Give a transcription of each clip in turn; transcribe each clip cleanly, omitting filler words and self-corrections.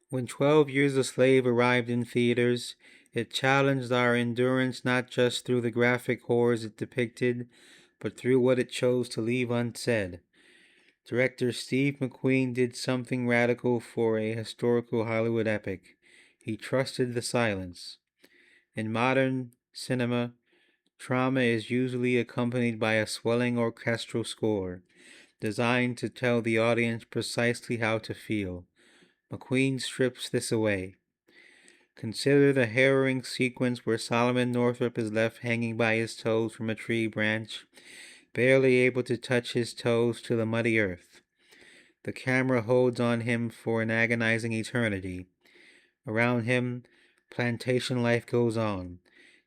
When 12 Years a Slave arrived in theaters, it challenged our endurance not just through the graphic horrors it depicted, but through what it chose to leave unsaid. Director Steve McQueen did something radical for a historical Hollywood epic. He trusted the silence. In modern cinema, trauma is usually accompanied by a swelling orchestral score, designed to tell the audience precisely how to feel. McQueen strips this away. Consider the harrowing sequence where Solomon Northup is left hanging by his toes from a tree branch, barely able to touch his toes to the muddy earth. The camera holds on him for an agonizing eternity. Around him, plantation life goes on.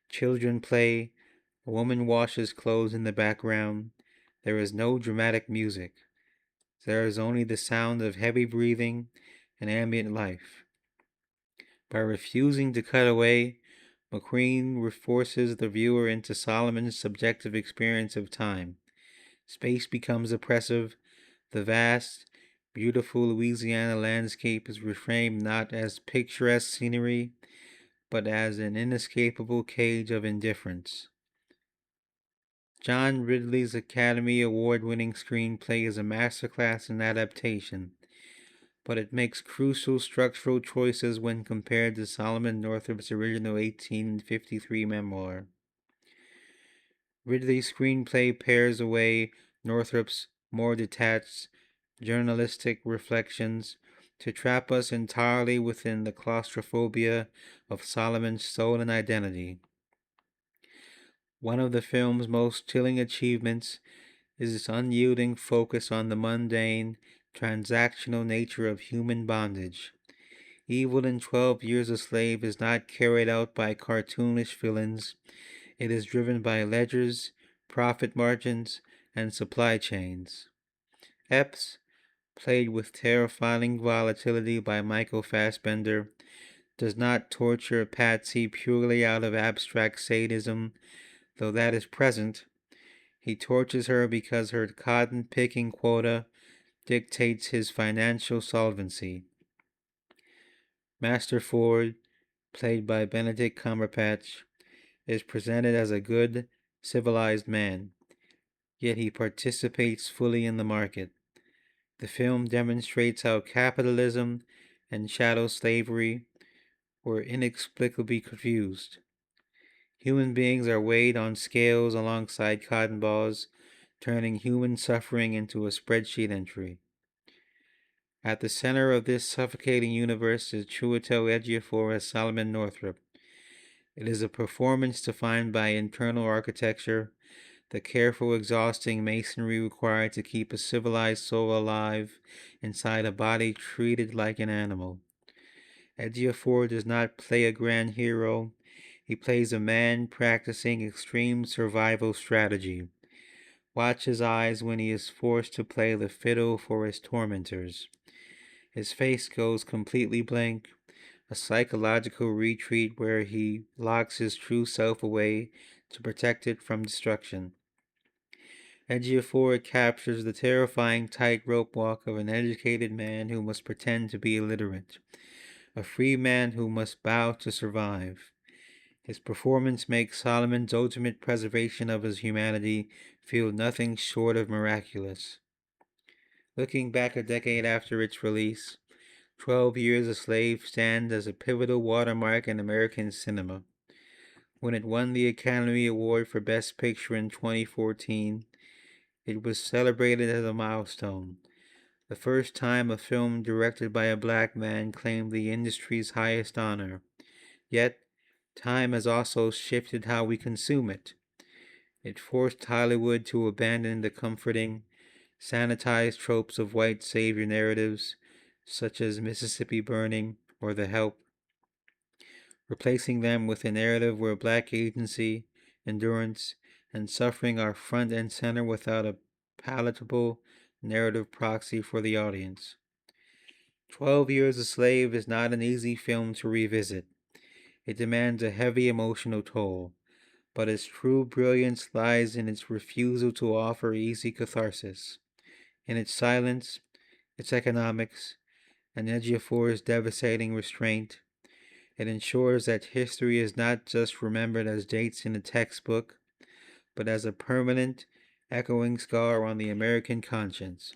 Children play. A woman washes clothes in the background. There is no dramatic music. There is only the sound of heavy breathing and ambient life. By refusing to cut away, McQueen forces the viewer into Solomon's subjective experience of time. Space becomes oppressive. The vast, beautiful Louisiana landscape is reframed not as picturesque scenery, but as an inescapable cage of indifference. John Ridley's Academy Award winning screenplay is a masterclass in adaptation, but it makes crucial structural choices when compared to Solomon Northup's original 1853 memoir. Ridley's screenplay pares away Northup's more detached, journalistic reflections to trap us entirely within the claustrophobia of Solomon's stolen identity. One of the film's most chilling achievements is its unyielding focus on the mundane, transactional nature of human bondage. Evil in 12 Years a Slave is not carried out by cartoonish villains. It is driven by ledgers, profit margins, and supply chains. Epps, played with terrifying volatility by Michael Fassbender, does not torture Patsy purely out of abstract sadism, though that is present. He tortures her because her cotton picking quota dictates his financial solvency. Master Ford, played by Benedict Cumberbatch, is presented as a good, civilized man, yet he participates fully in the market. The film demonstrates how capitalism and chattel slavery were inexplicably confused. Human beings are weighed on scales alongside cotton balls, turning human suffering into a spreadsheet entry. At the center of this suffocating universe is Chiwetel Ejiofor as Solomon Northup. It is a performance defined by internal architecture, the careful, exhausting masonry required to keep a civilized soul alive inside a body treated like an animal. Ejiofor does not play a grand hero. He plays a man practicing extreme survival strategy. Watch his eyes when he is forced to play the fiddle for his tormentors. His face goes completely blank, a psychological retreat where he locks his true self away to protect it from destruction. Ejiofor captures the terrifying tightrope walk of an educated man who must pretend to be illiterate, a free man who must bow to survive. His performance makes Solomon's ultimate preservation of his humanity feel nothing short of miraculous. Looking back a decade after its release, 12 Years a Slave stands as a pivotal watermark in American cinema. When it won the Academy Award for Best Picture in 2014, it was celebrated as a milestone, the first time a film directed by a black man claimed the industry's highest honor. Yet, time has also shifted how we consume it. It forced Hollywood to abandon the comforting, sanitized tropes of white savior narratives, such as Mississippi Burning or The Help, replacing them with a narrative where black agency, endurance, and suffering are front and center without a palatable narrative proxy for the audience. 12 Years a Slave is not an easy film to revisit. It demands a heavy emotional toll, but its true brilliance lies in its refusal to offer easy catharsis, in its silence, its economics, and Ejiofor's devastating restraint. It ensures that history is not just remembered as dates in a textbook, but as a permanent, echoing scar on the American conscience.